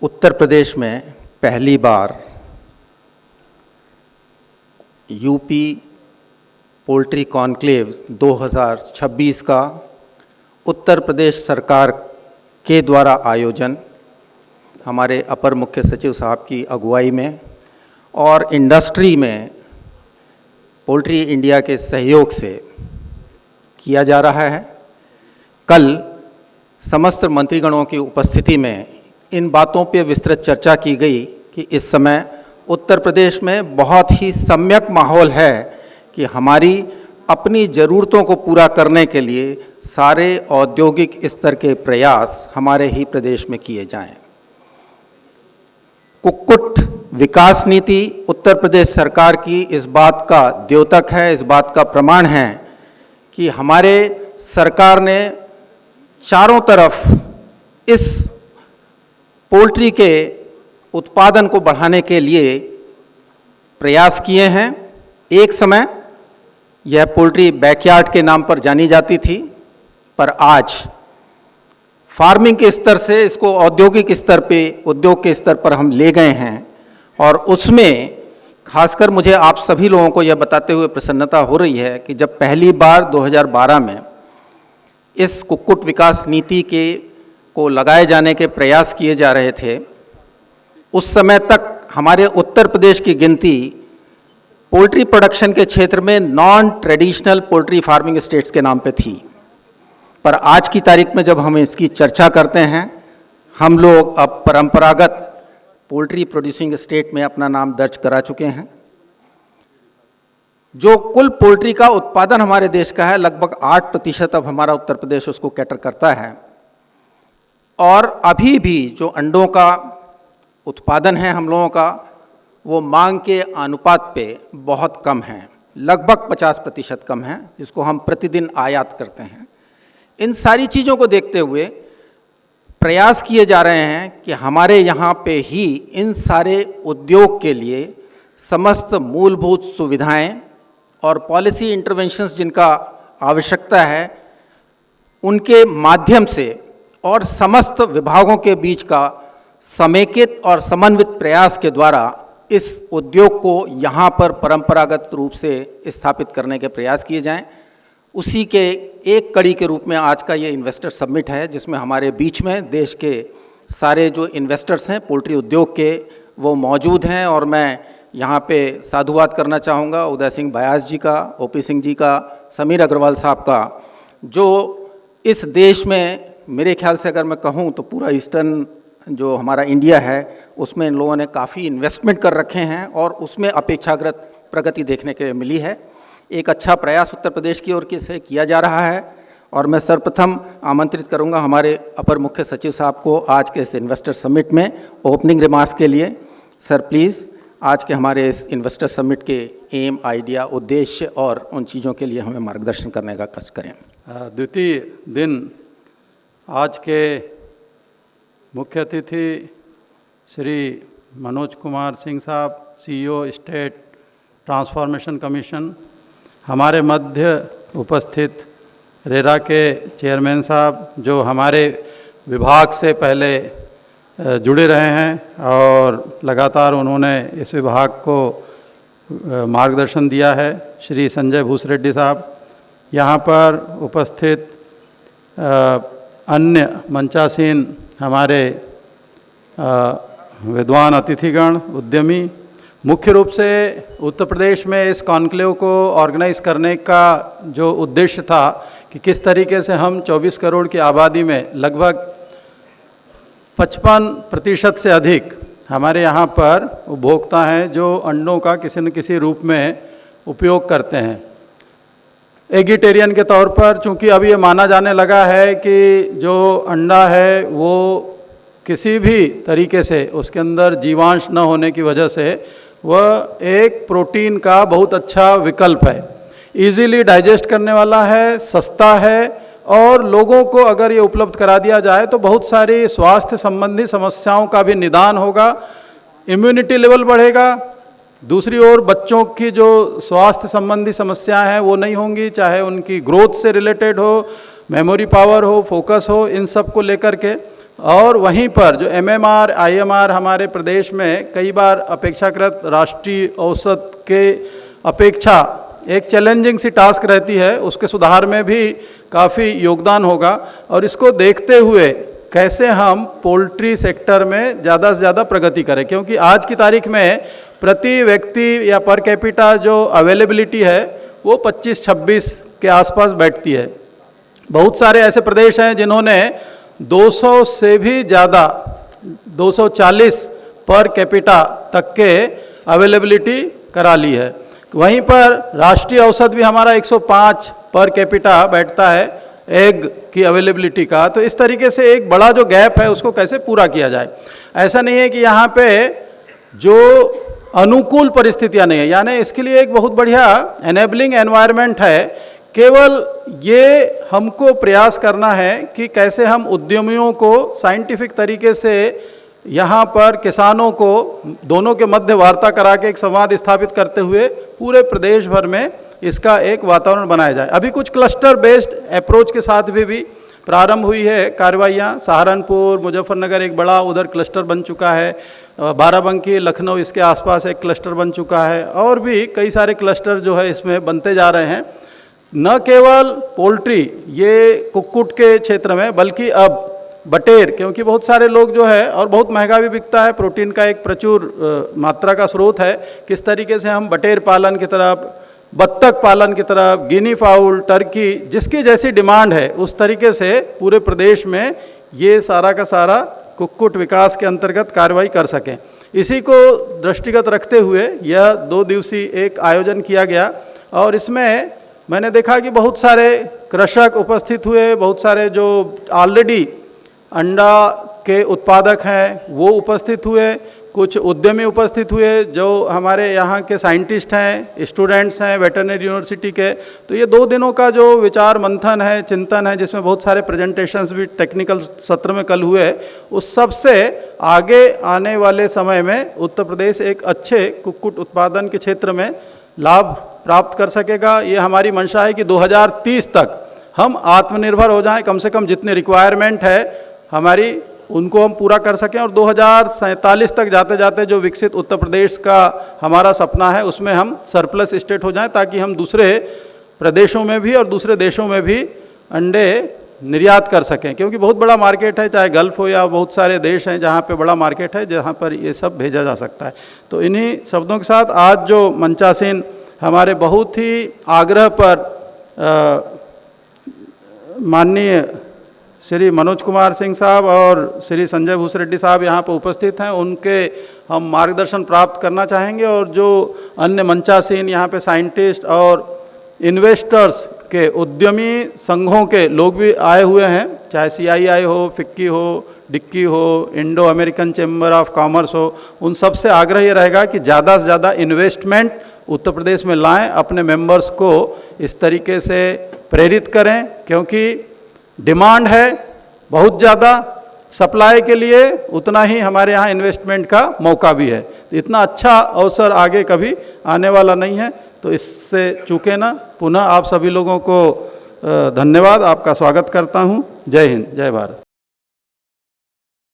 उत्तर प्रदेश में पहली बार UP poultry conclave 2026 का उत्तर प्रदेश सरकार के द्वारा आयोजन हमारे अपर मुख्य सचिव साहब की अगुवाई में और इंडस्ट्री में पोल्ट्री इंडिया के सहयोग से किया जा रहा है। कल समस्त मंत्रीगणों की उपस्थिति में इन बातों पर विस्तृत चर्चा की गई कि इस समय उत्तर प्रदेश में बहुत ही सम्यक माहौल है कि हमारी अपनी ज़रूरतों को पूरा करने के लिए सारे औद्योगिक स्तर के प्रयास हमारे ही प्रदेश में किए जाएं। कुक्कुट विकास नीति उत्तर प्रदेश सरकार की इस बात का द्योतक है, इस बात का प्रमाण है कि हमारे सरकार ने चारों तरफ इस पोल्ट्री के उत्पादन को बढ़ाने के लिए प्रयास किए हैं। एक समय यह पोल्ट्री बैकयार्ड के नाम पर जानी जाती थी, पर आज फार्मिंग के स्तर से इसको औद्योगिक स्तर पे, उद्योग के स्तर पर हम ले गए हैं। और उसमें खासकर मुझे आप सभी लोगों को यह बताते हुए प्रसन्नता हो रही है कि जब पहली बार 2012 में इस कुक्कुट विकास नीति को लगाए जाने के प्रयास किए जा रहे थे, उस समय तक हमारे उत्तर प्रदेश की गिनती पोल्ट्री प्रोडक्शन के क्षेत्र में non traditional poultry farming states के नाम पे थी। पर आज की तारीख में जब हम इसकी चर्चा करते हैं, हम लोग अब परंपरागत पोल्ट्री प्रोड्यूसिंग स्टेट में अपना नाम दर्ज करा चुके हैं। जो कुल पोल्ट्री का उत्पादन हमारे देश का है, लगभग 8% अब हमारा उत्तर प्रदेश उसको कैटर करता है। और अभी भी जो अंडों का उत्पादन है हम लोगों का, वो मांग के अनुपात पे बहुत कम है, लगभग 50% कम है, जिसको हम प्रतिदिन आयात करते हैं। इन सारी चीज़ों को देखते हुए प्रयास किए जा रहे हैं कि हमारे यहाँ पे ही इन सारे उद्योग के लिए समस्त मूलभूत सुविधाएं और पॉलिसी इंटरवेंशंस जिनका आवश्यकता है, उनके माध्यम से और समस्त विभागों के बीच का समेकित और समन्वित प्रयास के द्वारा इस उद्योग को यहाँ पर परंपरागत रूप से स्थापित करने के प्रयास किए जाएं। उसी के एक कड़ी के रूप में आज का ये इन्वेस्टर समिट है, जिसमें हमारे बीच में देश के सारे जो इन्वेस्टर्स हैं पोल्ट्री उद्योग के, वो मौजूद हैं। और मैं यहाँ पे साधुवाद करना चाहूँगा उदय सिंह बयास जी का, ओपी सिंह जी का, समीर अग्रवाल साहब का, जो इस देश में मेरे ख्याल से अगर मैं कहूँ तो पूरा ईस्टर्न जो हमारा इंडिया है उसमें इन लोगों ने काफ़ी इन्वेस्टमेंट कर रखे हैं और उसमें अपेक्षाकृत प्रगति देखने के मिली है। एक अच्छा प्रयास उत्तर प्रदेश की ओर से किया जा रहा है। और मैं सर्वप्रथम आमंत्रित करूंगा हमारे अपर मुख्य सचिव साहब को आज के इस इन्वेस्टर समिट में ओपनिंग रिमार्क्स के लिए। सर प्लीज़ आज के हमारे इस इन्वेस्टर समिट के एम, आइडिया, उद्देश्य और उन चीज़ों के लिए हमें मार्गदर्शन करने का कष्ट करें। द्वितीय दिन आज के मुख्य अतिथि श्री मनोज कुमार सिंह साहब, CEO स्टेट ट्रांसफॉर्मेशन कमीशन, हमारे मध्य उपस्थित रेरा के चेयरमैन साहब जो हमारे विभाग से पहले जुड़े रहे हैं और लगातार उन्होंने इस विभाग को मार्गदर्शन दिया है, श्री संजय भूसरेड्डी साहब, यहाँ पर उपस्थित अन्य मंचासीन हमारे विद्वान अतिथिगण, उद्यमी, मुख्य रूप से उत्तर प्रदेश में इस कॉन्क्लेव को ऑर्गेनाइज करने का जो उद्देश्य था कि किस तरीके से हम 24 करोड़ की आबादी में लगभग 55% से अधिक हमारे यहाँ पर उपभोक्ता हैं जो अंडों का किसी न किसी रूप में उपयोग करते हैं। एगिटेरियन के तौर पर, चूँकि अब ये माना जाने लगा है कि जो अंडा है वो किसी भी तरीके से उसके अंदर जीवांश न होने की वजह से वह एक प्रोटीन का बहुत अच्छा विकल्प है, इजीली डाइजेस्ट करने वाला है, सस्ता है और लोगों को अगर ये उपलब्ध करा दिया जाए तो बहुत सारी स्वास्थ्य संबंधी समस्याओं का भी निदान होगा, इम्यूनिटी लेवल बढ़ेगा, दूसरी ओर बच्चों की जो स्वास्थ्य संबंधी समस्याएं हैं वो नहीं होंगी, चाहे उनकी ग्रोथ से रिलेटेड हो, मेमोरी पावर हो, फोकस हो, इन सब को लेकर के। और वहीं पर जो MMR IMR हमारे प्रदेश में कई बार अपेक्षाकृत राष्ट्रीय औसत के अपेक्षा एक चैलेंजिंग सी टास्क रहती है, उसके सुधार में भी काफ़ी योगदान होगा। और इसको देखते हुए कैसे हम पोल्ट्री सेक्टर में ज़्यादा से ज़्यादा प्रगति करें, क्योंकि आज की तारीख में प्रति व्यक्ति या पर कैपिटा जो अवेलेबिलिटी है वो 25-26 के आसपास बैठती है। बहुत सारे ऐसे प्रदेश हैं जिन्होंने 200 से भी ज़्यादा 240 पर कैपिटा तक के अवेलेबिलिटी करा ली है। वहीं पर राष्ट्रीय औसत भी हमारा 105 पर कैपिटा बैठता है एग की अवेलेबिलिटी का। तो इस तरीके से एक बड़ा जो गैप है उसको कैसे पूरा किया जाए। ऐसा नहीं है कि यहाँ पे जो अनुकूल परिस्थितियाँ नहीं है, यानी इसके लिए एक बहुत बढ़िया एनेबलिंग एनवायरनमेंट है। केवल ये हमको प्रयास करना है कि कैसे हम उद्यमियों को साइंटिफिक तरीके से यहाँ पर किसानों को दोनों के मध्य वार्ता करा के एक संवाद स्थापित करते हुए पूरे प्रदेश भर में इसका एक वातावरण बनाया जाए। अभी कुछ क्लस्टर बेस्ड अप्रोच के साथ भी प्रारंभ हुई है कार्रवाइयाँ। सहारनपुर, मुजफ्फरनगर एक बड़ा उधर क्लस्टर बन चुका है, बाराबंकी, लखनऊ इसके आसपास एक क्लस्टर बन चुका है, और भी कई सारे क्लस्टर जो है इसमें बनते जा रहे हैं। न केवल पोल्ट्री ये कुक्कुट के क्षेत्र में, बल्कि अब बटेर, क्योंकि बहुत सारे लोग जो है, और बहुत महंगा भी बिकता है, प्रोटीन का एक प्रचुर मात्रा का स्रोत है, किस तरीके से हम बटेर पालन की तरफ, बत्तख पालन की तरफ, गिनी फाउल, टर्की, जिसकी जैसी डिमांड है उस तरीके से पूरे प्रदेश में ये सारा का सारा कुक्कुट विकास के अंतर्गत कार्रवाई कर सकें। इसी को दृष्टिगत रखते हुए यह 2 दिवसीय एक आयोजन किया गया, और इसमें मैंने देखा कि बहुत सारे कृषक उपस्थित हुए, बहुत सारे जो ऑलरेडी अंडा के उत्पादक हैं वो उपस्थित हुए, कुछ उद्यमी उपस्थित हुए, जो हमारे यहाँ के साइंटिस्ट हैं, स्टूडेंट्स हैं वेटरनरी यूनिवर्सिटी के। तो ये 2 दिनों का जो विचार मंथन है, चिंतन है, जिसमें बहुत सारे प्रेजेंटेशंस भी टेक्निकल सत्र में कल हुए, उस सब से आगे आने वाले समय में उत्तर प्रदेश एक अच्छे कुक्कुट उत्पादन के क्षेत्र में लाभ प्राप्त कर सकेगा। ये हमारी मंशा है कि 2030 तक हम आत्मनिर्भर हो जाएं, कम से कम जितने रिक्वायरमेंट है हमारी उनको हम पूरा कर सकें, और 2047 तक जाते जाते जो विकसित उत्तर प्रदेश का हमारा सपना है उसमें हम सरप्लस स्टेट हो जाएं, ताकि हम दूसरे प्रदेशों में भी और दूसरे देशों में भी अंडे निर्यात कर सकें। क्योंकि बहुत बड़ा मार्केट है, चाहे गल्फ़ हो या बहुत सारे देश हैं जहाँ पे बड़ा मार्केट है, जहाँ पर ये सब भेजा जा सकता है। तो इन्हीं शब्दों के साथ आज जो मंचासीन हमारे बहुत ही आग्रह पर माननीय श्री मनोज कुमार सिंह साहब और श्री संजय भूसरेड्डी साहब यहाँ पर उपस्थित हैं, उनके हम मार्गदर्शन प्राप्त करना चाहेंगे। और जो अन्य मंचासीन यहाँ पे साइंटिस्ट और इन्वेस्टर्स के उद्यमी संघों के लोग भी आए हुए हैं, चाहे CII हो, फिक्की हो, डिक्की हो, Indo American chamber of commerce हो, उन सब से आग्रह ये रहेगा कि ज़्यादा से ज़्यादा इन्वेस्टमेंट उत्तर प्रदेश में लाएं, अपने मेंबर्स को इस तरीके से प्रेरित करें, क्योंकि डिमांड है बहुत ज़्यादा, सप्लाई के लिए उतना ही हमारे यहाँ इन्वेस्टमेंट का मौका भी है। तो इतना अच्छा अवसर आगे कभी आने वाला नहीं है, तो इससे चूके ना। पुनः आप सभी लोगों को धन्यवाद, आपका स्वागत करता हूँ। जय हिंद, जय भारत।